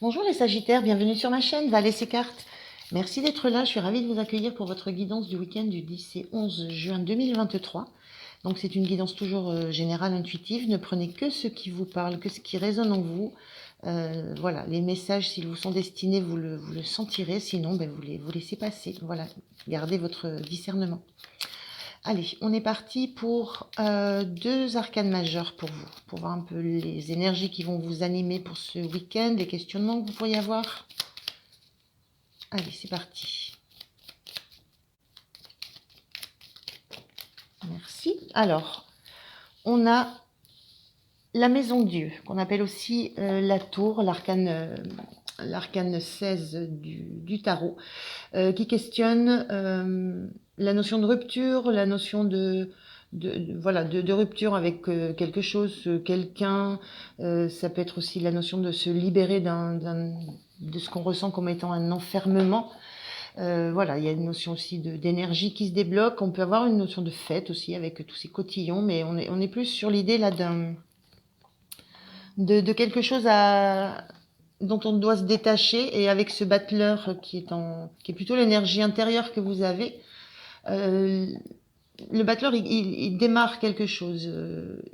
Bonjour les Sagittaires, bienvenue sur ma chaîne Val et ses cartes. Merci d'être là, je suis ravie de vous accueillir pour votre guidance du week-end du 10 et 11 juin 2023. Donc c'est une guidance toujours générale, intuitive, ne prenez que ce qui vous parle, que ce qui résonne en vous. Voilà, les messages, s'ils vous sont destinés, vous le sentirez, sinon vous laissez passer. Voilà, gardez votre discernement. Allez, on est parti pour deux arcanes majeures pour vous, pour voir un peu les énergies qui vont vous animer pour ce week-end, les questionnements que vous pourriez avoir. Allez, c'est parti. Merci. Alors, on a la maison Dieu, qu'on appelle aussi la tour, l'arcane 16 du tarot, qui questionne la notion de rupture, la notion de rupture avec quelque chose, quelqu'un. Ça peut être aussi la notion de se libérer de ce qu'on ressent comme étant un enfermement. Voilà, il y a une notion aussi d'énergie qui se débloque. On peut avoir une notion de fête aussi avec tous ces cotillons, mais on est plus sur l'idée là de quelque chose dont on doit se détacher, et avec ce battleur qui est plutôt l'énergie intérieure que vous avez. Le battleur, il démarre quelque chose.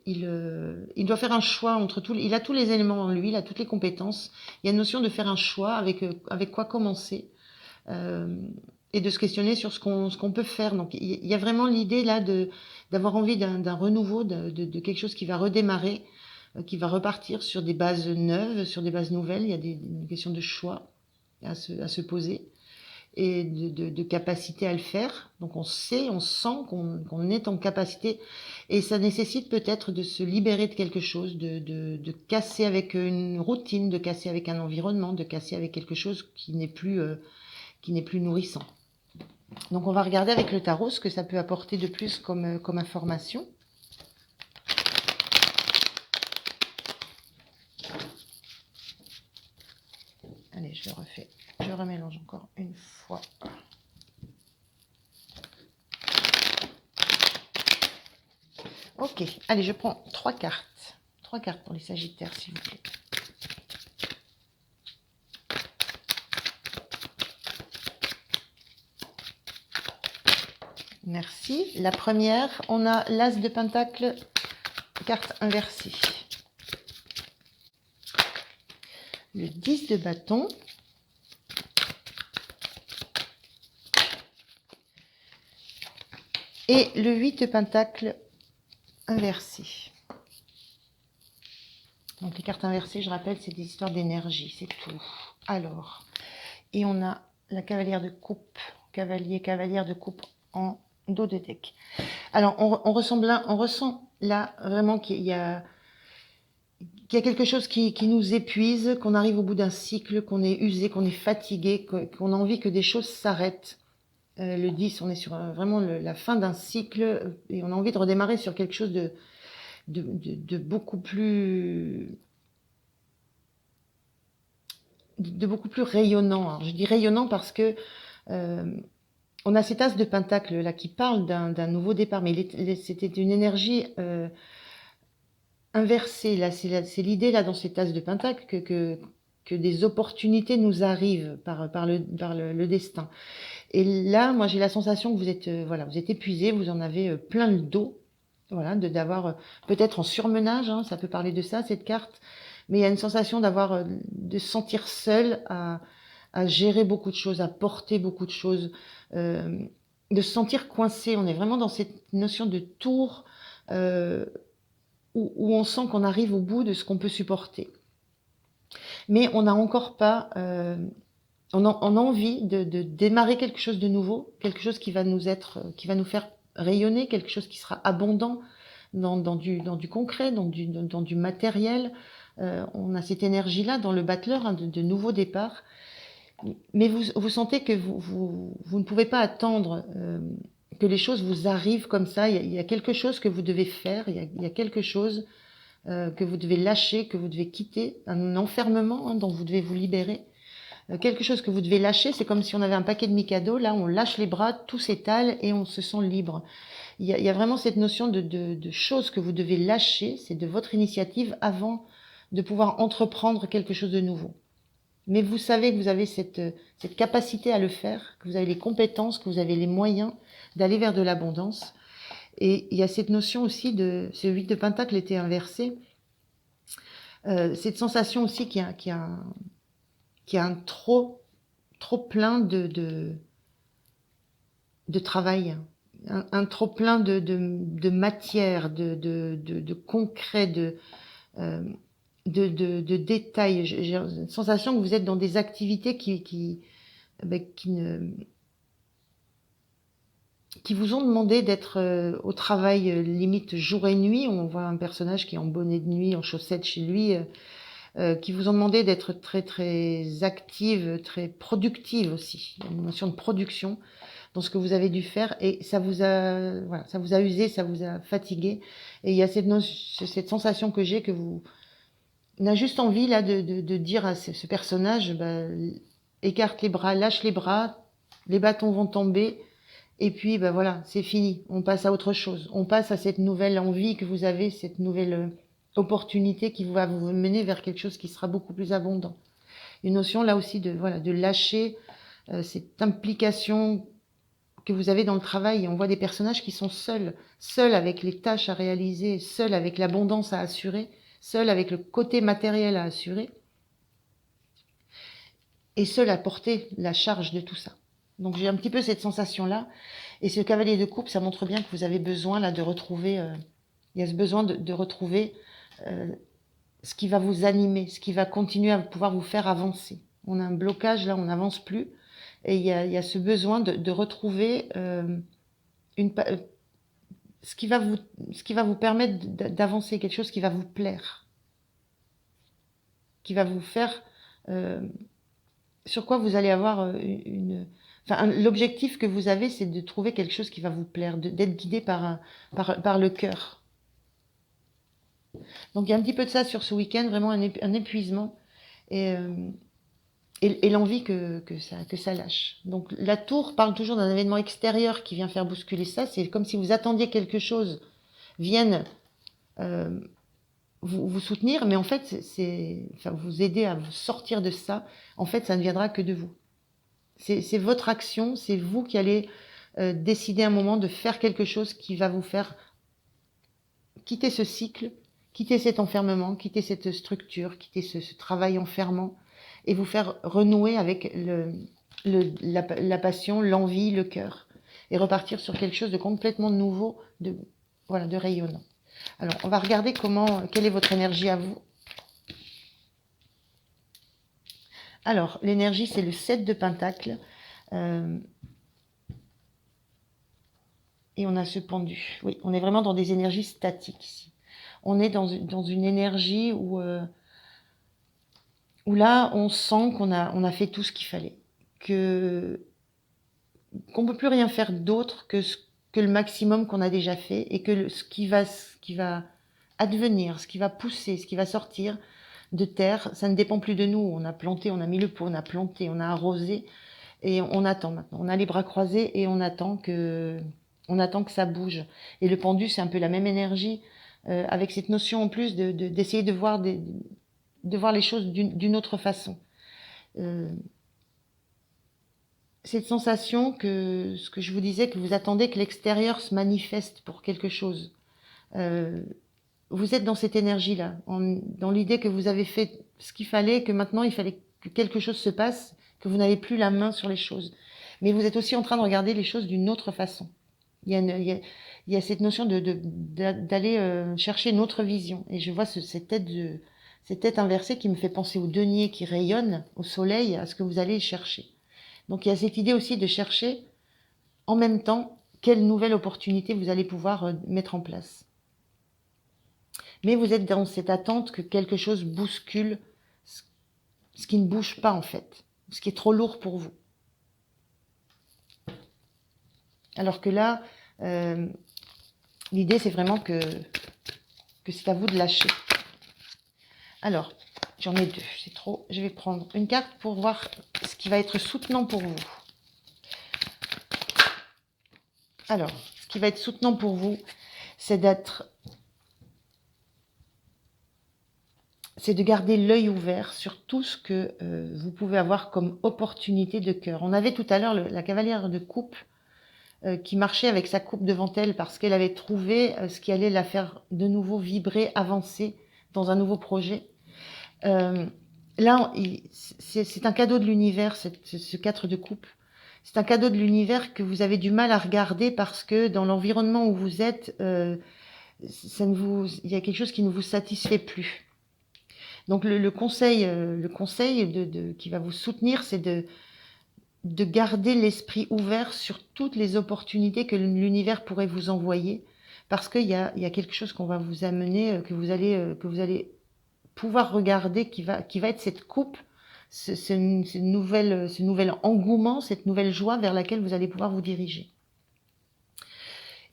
Il doit faire un choix entre tout. Il a tous les éléments en lui, il a toutes les compétences. Il y a une notion de faire un choix avec quoi commencer, et de se questionner sur ce qu'on peut faire. Donc il y a vraiment l'idée là d'avoir envie d'un renouveau, de quelque chose qui va redémarrer, qui va repartir sur des bases neuves, sur des bases nouvelles. Il y a une question de choix à se poser, et de capacité à le faire. Donc on sait, on sent qu'on est en capacité, et ça nécessite peut-être de se libérer de quelque chose, de casser avec une routine, de casser avec un environnement, de casser avec quelque chose qui n'est plus nourrissant. Donc on va regarder avec le tarot ce que ça peut apporter de plus comme information. Allez, je le refais. Je remélange encore une fois. Ok, allez, je prends 3 cartes. 3 cartes pour les Sagittaires, s'il vous plaît. Merci. La première, on a l'As de Pentacle, carte inversée. Le 10 de bâton. Et le 8 de Pentacle inversé. Donc les cartes inversées, je rappelle, c'est des histoires d'énergie, c'est tout. Alors, et on a la cavalière de coupe, cavalière de coupe en dos de deck. Alors, on ressent là vraiment qu'il y a quelque chose qui nous épuise, qu'on arrive au bout d'un cycle, qu'on est usé, qu'on est fatigué, qu'on a envie que des choses s'arrêtent. Le 10, on est sur vraiment la fin d'un cycle, et on a envie de redémarrer sur quelque chose de beaucoup plus rayonnant. Alors, je dis rayonnant parce que on a cet as de pentacle là qui parle d'un nouveau départ, mais c'était une énergie inversée. Là, c'est l'idée là dans cet as de pentacle que des opportunités nous arrivent par le destin. Et là, moi, j'ai la sensation que vous êtes vous êtes épuisé, vous en avez plein le dos. Voilà, d'avoir peut-être en surmenage, hein, ça peut parler de ça, cette carte. Mais il y a une sensation de se sentir seul à gérer beaucoup de choses, à porter beaucoup de choses, de se sentir coincé. On est vraiment dans cette notion de tour où on sent qu'on arrive au bout de ce qu'on peut supporter. Mais on n'a encore pas... on a envie de démarrer quelque chose de nouveau, quelque chose qui va nous faire rayonner, quelque chose qui sera abondant dans du concret, dans du matériel. On a cette énergie-là dans le battleur, hein, de nouveau départ. Mais vous sentez que vous ne pouvez pas attendre que les choses vous arrivent comme ça. Il y a quelque chose que vous devez faire, il y a quelque chose que vous devez lâcher, que vous devez quitter, un enfermement, hein, dont vous devez vous libérer. Quelque chose que vous devez lâcher, c'est comme si on avait un paquet de Mikado, là on lâche les bras, tout s'étale et on se sent libre. Il y a vraiment cette notion de choses que vous devez lâcher, c'est de votre initiative avant de pouvoir entreprendre quelque chose de nouveau. mais vous savez que vous avez cette capacité à le faire, que vous avez les compétences, que vous avez les moyens d'aller vers de l'abondance. Et il y a cette notion aussi de, ce 8 de Pentacle était inversé, cette sensation aussi qu'il y a un trop plein de travail, un trop plein de matière, de concret, euh, de détails. J'ai une sensation que vous êtes dans des activités qui vous ont demandé d'être au travail limite jour et nuit. On voit un personnage qui est en bonnet de nuit, en chaussettes chez lui, qui vous ont demandé d'être très très active, très productive aussi. Il y a une notion de production dans ce que vous avez dû faire et ça vous a, voilà, ça vous a usé, ça vous a fatigué. Et il y a cette sensation que j'ai que on a juste envie là de dire à ce personnage, bah, écarte les bras, lâche les bâtons vont tomber. Et puis, ben voilà, c'est fini. On passe à autre chose. On passe à cette nouvelle envie que vous avez, cette nouvelle opportunité qui va vous mener vers quelque chose qui sera beaucoup plus abondant. Une notion là aussi de voilà, de lâcher cette implication que vous avez dans le travail. Et on voit des personnages qui sont seuls avec les tâches à réaliser, seuls avec l'abondance à assurer, seuls avec le côté matériel à assurer, et seuls à porter la charge de tout ça. Donc j'ai un petit peu cette sensation-là. Et ce cavalier de coupe, ça montre bien que vous avez besoin là de retrouver, il y a ce besoin de retrouver ce qui va vous animer, ce qui va continuer à pouvoir vous faire avancer. On a un blocage là, on n'avance plus. Et il y a ce besoin de retrouver ce qui va vous permettre d'avancer, quelque chose qui va vous plaire, qui va vous faire, sur quoi vous allez avoir l'objectif que vous avez, c'est de trouver quelque chose qui va vous plaire, d'être guidé par le cœur. Donc il y a un petit peu de ça sur ce week-end, vraiment un épuisement et l'envie que ça lâche. Donc la tour parle toujours d'un événement extérieur qui vient faire bousculer ça. C'est comme si vous attendiez quelque chose vienne vous soutenir, mais en fait, vous aider à vous sortir de ça. En fait, ça ne viendra que de vous. C'est votre action, c'est vous qui allez décider un moment de faire quelque chose qui va vous faire quitter ce cycle, quitter cet enfermement, quitter cette structure, quitter ce travail enfermant et vous faire renouer avec la passion, l'envie, le cœur et repartir sur quelque chose de complètement nouveau, de rayonnant. Alors, on va regarder quelle est votre énergie à vous. Alors, l'énergie, c'est le 7 de Pentacle. Et on a ce pendu. Oui, on est vraiment dans des énergies statiques ici. On est dans une énergie où là, on sent qu'on a fait tout ce qu'il fallait. Qu'on ne peut plus rien faire d'autre que le maximum qu'on a déjà fait et que ce qui va advenir, ce qui va pousser, ce qui va sortir de terre, ça ne dépend plus de nous. On a planté, on a mis le pot, on a planté, on a arrosé et on attend maintenant. On a les bras croisés et on attend que ça bouge. Et le pendu, c'est un peu la même énergie, avec cette notion en plus d'essayer de voir les choses d'une autre façon. Cette sensation ce que je vous disais, que vous attendez que l'extérieur se manifeste pour quelque chose. Vous êtes dans cette énergie-là, dans l'idée que vous avez fait ce qu'il fallait, que maintenant il fallait que quelque chose se passe, que vous n'avez plus la main sur les choses. Mais vous êtes aussi en train de regarder les choses d'une autre façon. Il y a cette notion d'aller chercher une autre vision. Et je vois cette tête inversée qui me fait penser au denier qui rayonne au soleil, à ce que vous allez chercher. Donc il y a cette idée aussi de chercher en même temps quelle nouvelle opportunité vous allez pouvoir mettre en place. Mais vous êtes dans cette attente que quelque chose bouscule ce qui ne bouge pas en fait, ce qui est trop lourd pour vous. Alors que là, l'idée c'est vraiment que c'est à vous de lâcher. Alors, j'en ai deux, c'est trop. Je vais prendre une carte pour voir ce qui va être soutenant pour vous. Alors, ce qui va être soutenant pour vous, c'est d'être c'est de garder l'œil ouvert sur tout ce que vous pouvez avoir comme opportunité de cœur. On avait tout à l'heure la cavalière de coupe qui marchait avec sa coupe devant elle parce qu'elle avait trouvé ce qui allait la faire de nouveau vibrer, avancer dans un nouveau projet. Là, c'est un cadeau de l'univers, ce 4 de coupe. C'est un cadeau de l'univers que vous avez du mal à regarder parce que dans l'environnement où vous êtes, il y a quelque chose qui ne vous satisfait plus. Donc le conseil qui va vous soutenir, c'est de garder l'esprit ouvert sur toutes les opportunités que l'univers pourrait vous envoyer, parce qu'il y a quelque chose qu'on va vous amener, que vous allez pouvoir regarder, qui va être cette coupe, ce nouvel engouement, cette nouvelle joie vers laquelle vous allez pouvoir vous diriger.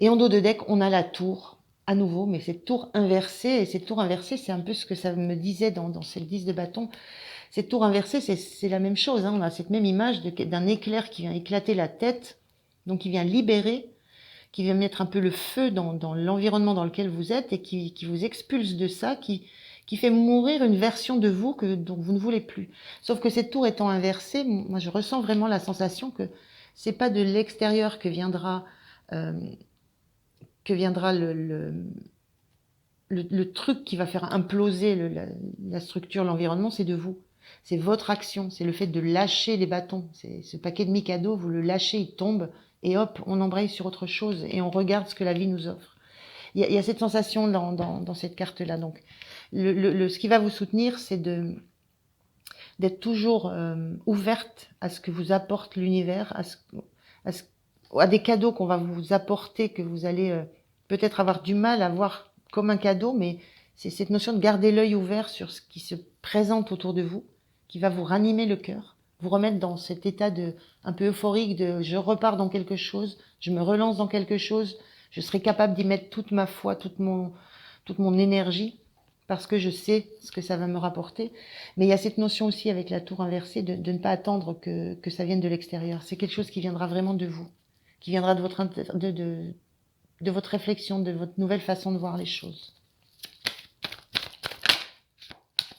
Et en dos de deck, on a la tour, à nouveau, mais cette tour inversée, et cette tour inversée, c'est un peu ce que ça me disait dans cette 10 de bâton. Cette tour inversée, c'est la même chose, hein. On a cette même image d'un éclair qui vient éclater la tête, donc qui vient libérer, qui vient mettre un peu le feu dans l'environnement dans lequel vous êtes et qui vous expulse de ça, qui fait mourir une version de vous dont vous ne voulez plus. Sauf que cette tour étant inversée, moi je ressens vraiment la sensation que c'est pas de l'extérieur que viendra le truc qui va faire imploser la structure, l'environnement, c'est de vous. C'est votre action, c'est le fait de lâcher les bâtons. C'est ce paquet de Mikado, vous le lâchez, il tombe, et hop, on embraye sur autre chose, et on regarde ce que la vie nous offre. Il y a cette sensation dans cette carte-là. Donc, ce qui va vous soutenir, c'est d'être toujours ouverte à ce que vous apporte l'univers, à des cadeaux qu'on va vous apporter, que vous allez peut-être avoir du mal à voir comme un cadeau, mais c'est cette notion de garder l'œil ouvert sur ce qui se présente autour de vous, qui va vous ranimer le cœur, vous remettre dans cet état un peu euphorique de je repars dans quelque chose, je me relance dans quelque chose, je serai capable d'y mettre toute ma foi, toute mon énergie, parce que je sais ce que ça va me rapporter. Mais il y a cette notion aussi avec la tour inversée de ne pas attendre que ça vienne de l'extérieur. C'est quelque chose qui viendra vraiment de vous, qui viendra de votre réflexion, de votre nouvelle façon de voir les choses.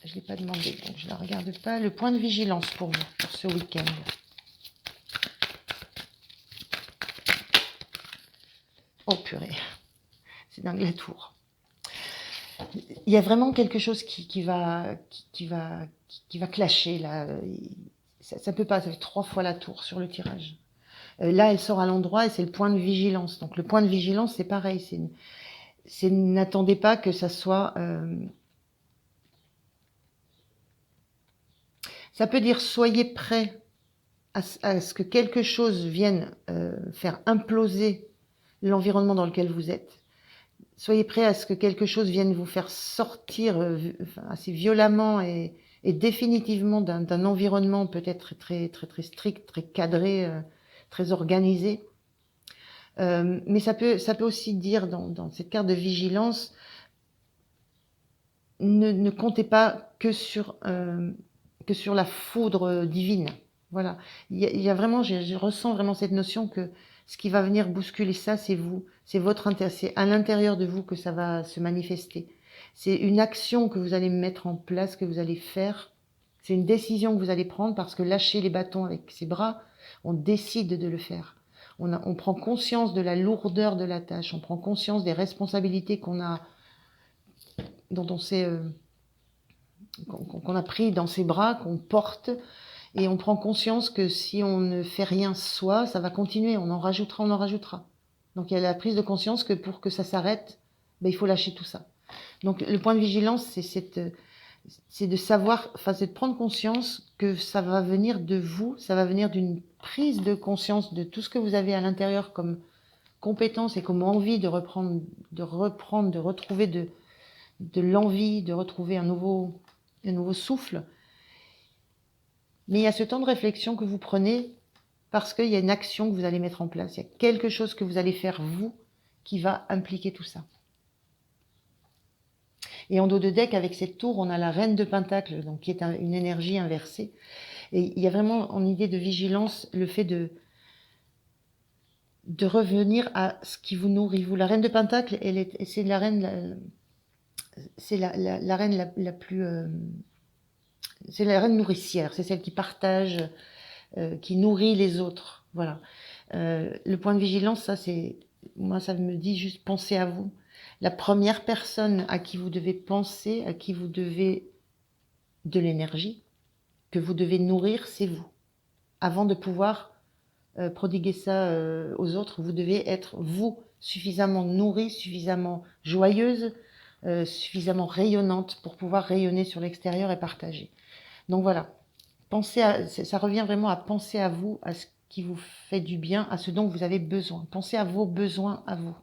Je ne l'ai pas demandé, donc je ne la regarde pas. Le point de vigilance pour vous, pour ce week-end. Oh purée, c'est dingue la tour. Il y a vraiment quelque chose qui va clasher là. Ça peut pas, ça fait 3 fois la tour sur le tirage. Là, elle sort à l'endroit et c'est le point de vigilance. Donc le point de vigilance, c'est pareil. N'attendez pas que ça soit... ça peut dire soyez prêts à ce que quelque chose vienne faire imploser l'environnement dans lequel vous êtes. Soyez prêts à ce que quelque chose vienne vous faire sortir assez violemment et définitivement d'un environnement peut-être très, très, très strict, très cadré, très organisé. Mais ça peut aussi dire dans cette carte de vigilance, ne comptez pas que sur la foudre divine. Voilà. Il y a vraiment, je ressens vraiment cette notion que ce qui va venir bousculer ça, c'est vous. C'est c'est à l'intérieur de vous que ça va se manifester. C'est une action que vous allez mettre en place, que vous allez faire. C'est une décision que vous allez prendre parce que lâcher les bâtons avec ses bras, on décide de le faire. On prend conscience de la lourdeur de la tâche. On prend conscience des responsabilités qu'on a pris dans ses bras, qu'on porte. Et on prend conscience que si on ne fait rien soi, ça va continuer, on en rajoutera. Donc il y a la prise de conscience que pour que ça s'arrête, il faut lâcher tout ça. Donc le point de vigilance, c'est de savoir, c'est de prendre conscience que ça va venir de vous, ça va venir d'une prise de conscience de tout ce que vous avez à l'intérieur comme compétence et comme envie de retrouver de l'envie, de retrouver un nouveau souffle. Mais il y a ce temps de réflexion que vous prenez parce qu'il y a une action que vous allez mettre en place. Il y a quelque chose que vous allez faire, vous, qui va impliquer tout ça. Et en dos de deck, avec cette tour, on a la reine de Pentacle, donc qui est une énergie inversée. Et il y a vraiment, en idée de vigilance, le fait de revenir à ce qui vous nourrit. Vous, la reine de Pentacle, c'est la reine... c'est la reine la plus... c'est la reine nourricière, c'est celle qui partage, qui nourrit les autres. Voilà. Le point de vigilance, ça c'est... Moi, ça me dit juste pensez à vous. La première personne à qui vous devez penser, à qui vous devez de l'énergie, que vous devez nourrir, c'est vous. Avant de pouvoir prodiguer ça aux autres, vous devez être, vous, suffisamment nourrie, suffisamment joyeuse, suffisamment rayonnante pour pouvoir rayonner sur l'extérieur et partager. Donc voilà, pensez ça revient vraiment à penser à vous, à ce qui vous fait du bien, à ce dont vous avez besoin. Pensez à vos besoins à vous.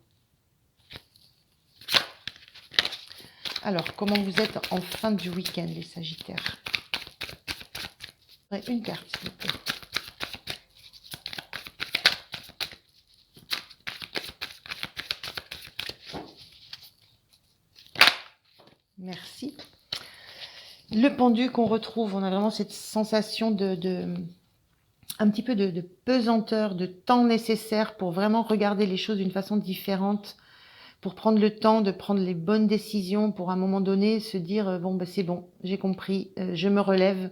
Alors, comment vous êtes en fin du week-end, les Sagittaires? Ouais, une carte, s'il vous plaît. Merci. Le pendu qu'on retrouve, on a vraiment cette sensation un petit peu de pesanteur, de temps nécessaire pour vraiment regarder les choses d'une façon différente, pour prendre le temps de prendre les bonnes décisions, pour à un moment donné se dire bon, bah, c'est bon, j'ai compris, je me relève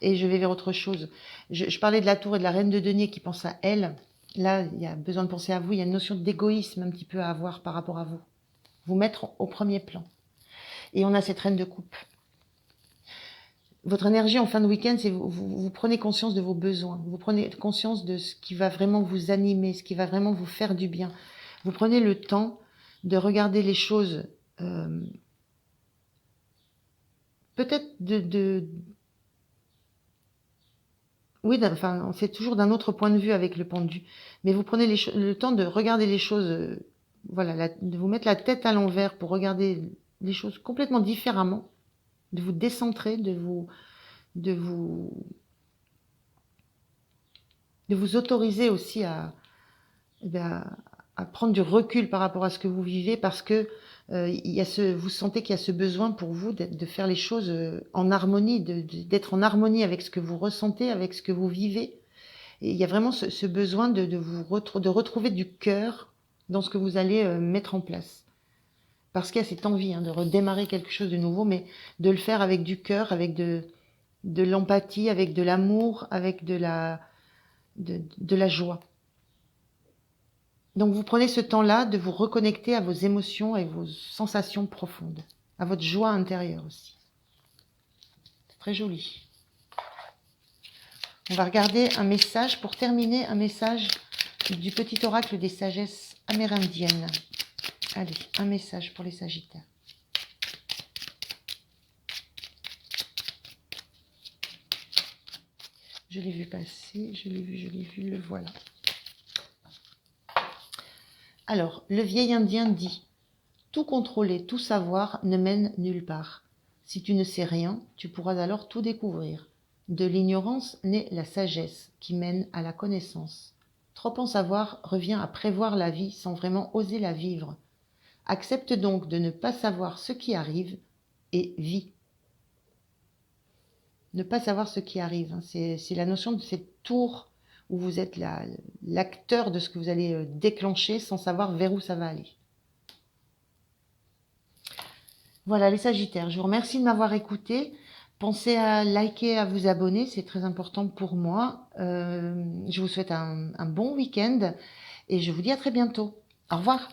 et je vais vers autre chose. Je parlais de la tour et de la reine de denier qui pense à elle. Là, il y a besoin de penser à vous, il y a une notion d'égoïsme un petit peu à avoir par rapport à vous. Vous mettre au premier plan. Et on a cette reine de coupe. Votre énergie en fin de week-end, c'est vous prenez conscience de vos besoins, vous prenez conscience de ce qui va vraiment vous animer, ce qui va vraiment vous faire du bien. Vous prenez le temps de regarder les choses, peut-être oui, enfin, c'est toujours d'un autre point de vue avec le pendu, mais vous prenez le temps de regarder les choses, voilà, de vous mettre la tête à l'envers pour regarder les choses complètement différemment, de vous décentrer, de vous autoriser aussi à prendre du recul par rapport à ce que vous vivez, parce que vous sentez qu'il y a ce besoin pour vous de faire les choses en harmonie, d'être en harmonie avec ce que vous ressentez, avec ce que vous vivez. Et il y a vraiment ce besoin de retrouver du cœur dans ce que vous allez mettre en place. Parce qu'il y a cette envie de redémarrer quelque chose de nouveau, mais de le faire avec du cœur, avec de l'empathie, avec de l'amour, avec de la joie. Donc vous prenez ce temps-là de vous reconnecter à vos émotions et vos sensations profondes, à votre joie intérieure aussi. C'est très joli. On va regarder un message, pour terminer, un message du petit oracle des sagesses amérindiennes. Allez, un message pour les Sagittaires. Je l'ai vu passer, je l'ai vu, le voilà. Alors, le vieil Indien dit « Tout contrôler, tout savoir ne mène nulle part. Si tu ne sais rien, tu pourras alors tout découvrir. De l'ignorance naît la sagesse qui mène à la connaissance. Trop en savoir revient à prévoir la vie sans vraiment oser la vivre. Accepte donc de ne pas savoir ce qui arrive et vis. » Ne pas savoir ce qui arrive, c'est la notion de cette tour où vous êtes l'acteur de ce que vous allez déclencher sans savoir vers où ça va aller. Voilà les Sagittaires, je vous remercie de m'avoir écouté. Pensez à liker, à vous abonner, c'est très important pour moi. Je vous souhaite un bon week-end et je vous dis à très bientôt. Au revoir.